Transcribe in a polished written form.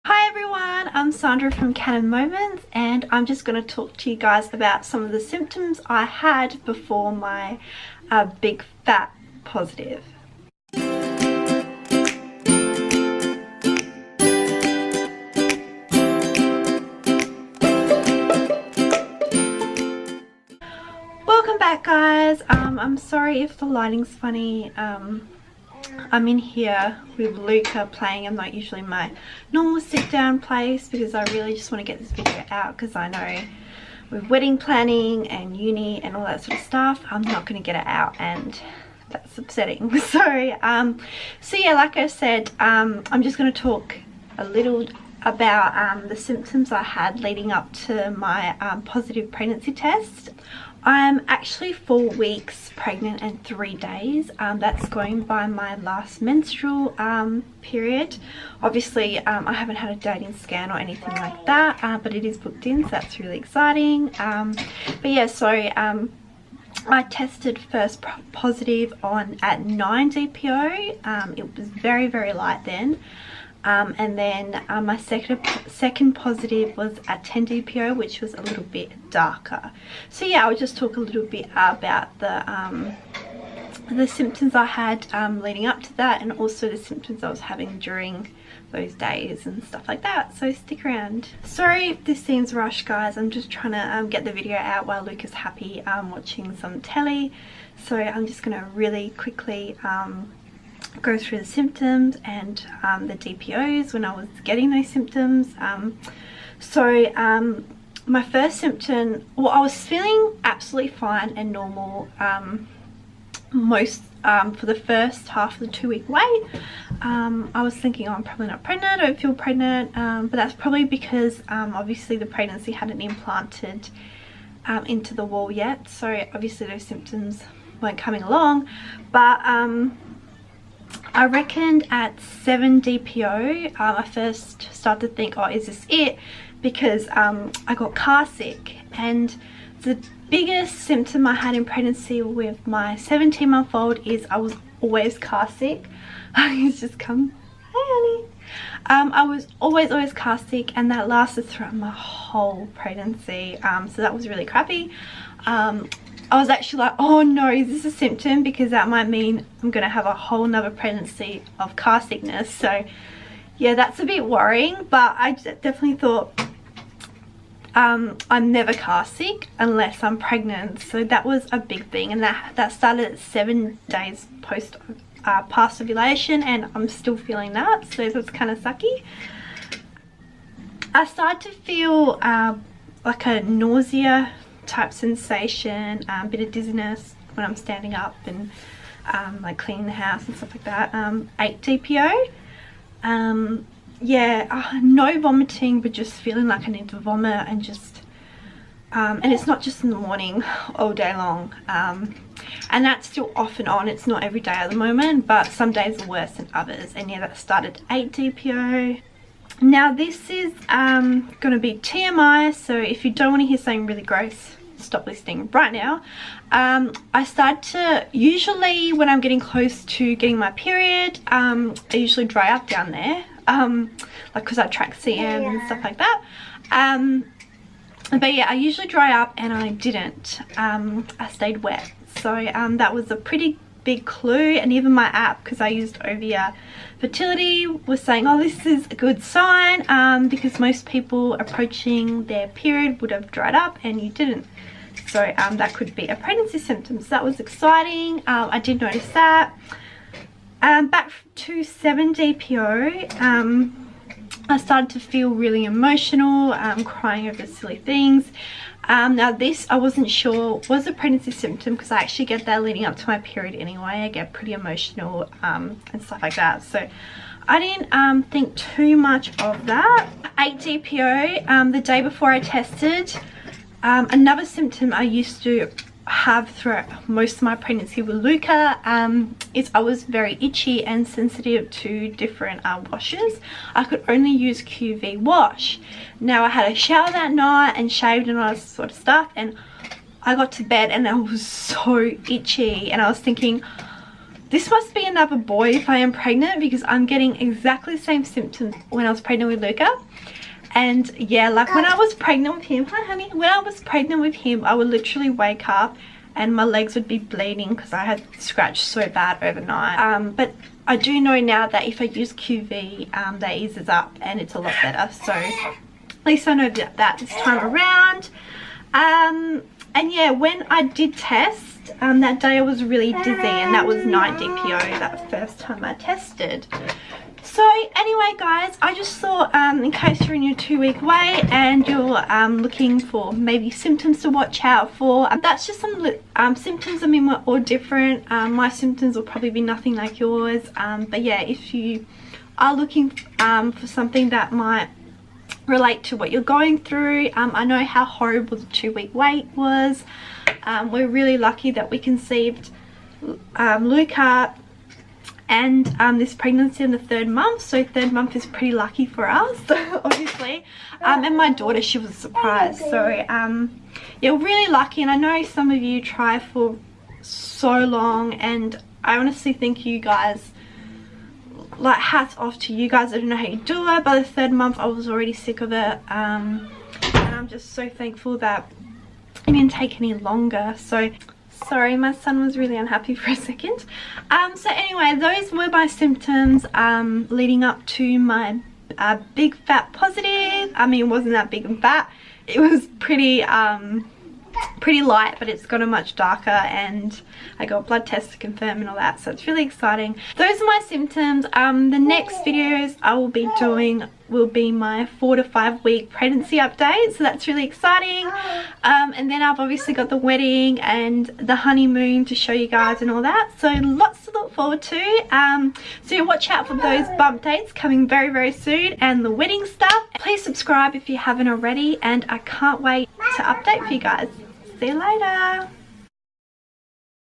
Hi everyone, I'm Sandra from Canon Moments, and I'm just going to talk to you guys about some of the symptoms I had before my big fat positive. Welcome back guys. I'm sorry if the lighting's funny. I'm in here with Luca playing. I'm not usually my normal sit down place because I really just want to get this video out, because I know with wedding planning and uni and all that sort of stuff, I'm not going to get it out, and that's upsetting. So yeah, like I said, I'm just going to talk a little about the symptoms I had leading up to my positive pregnancy test. I'm actually 4 weeks pregnant and 3 days. That's going by my last menstrual period. Obviously I haven't had a dating scan or anything like that, but it is booked in, so that's really exciting. But yeah, so I tested first positive at 9 DPO. It was very light then. And then my second positive was at 10 DPO, which was a little bit darker. So yeah, I'll just talk a little bit about the symptoms I had leading up to that, and also the symptoms I was having during those days and stuff like that. So stick around. Sorry if this seems rushed guys, I'm just trying to get the video out while Luke is happy watching some telly. So I'm just going to really quickly go through the symptoms and the DPOs when I was getting those symptoms. My first symptom, well, I was feeling absolutely fine and normal for the first half of the 2-week wait. I was thinking, oh, I'm probably not pregnant, I don't feel pregnant, but that's probably because obviously the pregnancy hadn't implanted into the wall yet, so obviously those symptoms weren't coming along. But I reckoned at 7 DPO, I first started to think, oh, is this it? Because I got car sick, and the biggest symptom I had in pregnancy with my 17-month-old is I was always car sick. He's just come, hey honey. I was always car sick, and that lasted throughout my whole pregnancy, so that was really crappy. I was actually like, oh no, is this a symptom? Because that might mean I'm going to have a whole nother pregnancy of car sickness. So yeah, that's a bit worrying, but I definitely thought I'm never car sick unless I'm pregnant. So that was a big thing, and that started at 7 days past ovulation, and I'm still feeling that, so that's kind of sucky. I started to feel like a nausea type sensation, a bit of dizziness when I'm standing up and like cleaning the house and stuff like that. 8 DPO, yeah, no vomiting, but just feeling like I need to vomit, and just and it's not just in the morning, all day long, and that's still off and on. It's not every day at the moment, but some days are worse than others. And yeah, that started 8 DPO. Now this is going to be TMI, so if you don't want to hear something really gross, stop listening right now. I start to, usually when I'm getting close to getting my period, I usually dry up down there, like because I track CM and stuff like that. But yeah, I usually dry up, and I didn't. I stayed wet, so that was a pretty big clue. And even my app, because I used Ovia Fertility, was saying, oh, this is a good sign, because most people approaching their period would have dried up and you didn't. So that could be a pregnancy symptom, so that was exciting. I did notice that. Back to 7 DPO, I started to feel really emotional, crying over silly things. Now this, I wasn't sure was a pregnancy symptom, because I actually get that leading up to my period anyway. I get pretty emotional and stuff like that, so I didn't think too much of that. 8 DPO, the day before I tested, another symptom I used to have throughout most of my pregnancy with Luca is I was very itchy and sensitive to different washes. I could only use QV wash. Now I had a shower that night and shaved and all that sort of stuff, and I got to bed and I was so itchy, and I was thinking, this must be another boy if I am pregnant, because I'm getting exactly the same symptoms when I was pregnant with Luca. And yeah, like when I was pregnant with him, hi honey, when I was pregnant with him, I would literally wake up and my legs would be bleeding because I had scratched so bad overnight. But I do know now that if I use QV, that eases up and it's a lot better. So at least I know that this time around. And yeah, when I did test, that day I was really dizzy, and that was 9 DPO that first time I tested. So anyway guys, I just thought in case you're in your 2-week wait and you're looking for maybe symptoms to watch out for, that's just some symptoms. I mean, we're all different. My symptoms will probably be nothing like yours, but yeah, if you are looking for something that might relate to what you're going through, I know how horrible the 2-week wait was. We're really lucky that we conceived Luca and this pregnancy in the 3rd month, so 3rd month is pretty lucky for us, obviously. And my daughter, she was surprised. So yeah, we're really lucky, and I know some of you try for so long, and I honestly think you guys, like, hats off to you guys. I don't know how you do it. By the 3rd month I was already sick of it, and I'm just so thankful that it didn't take any longer. So sorry, my son was really unhappy for a second. So anyway, those were my symptoms leading up to my big fat positive. I mean, it wasn't that big and fat, it was pretty light, but it's gotten much darker, and I got a blood test to confirm and all that, so it's really exciting. Those are my symptoms. The next videos I will be doing will be my 4 to 5 week pregnancy update, so that's really exciting. And then I've obviously got the wedding and the honeymoon to show you guys and all that, so lots to look forward to. So watch out for those bump dates coming very, very soon, and the wedding stuff. Please subscribe if you haven't already, and I can't wait to update for you guys. See you later.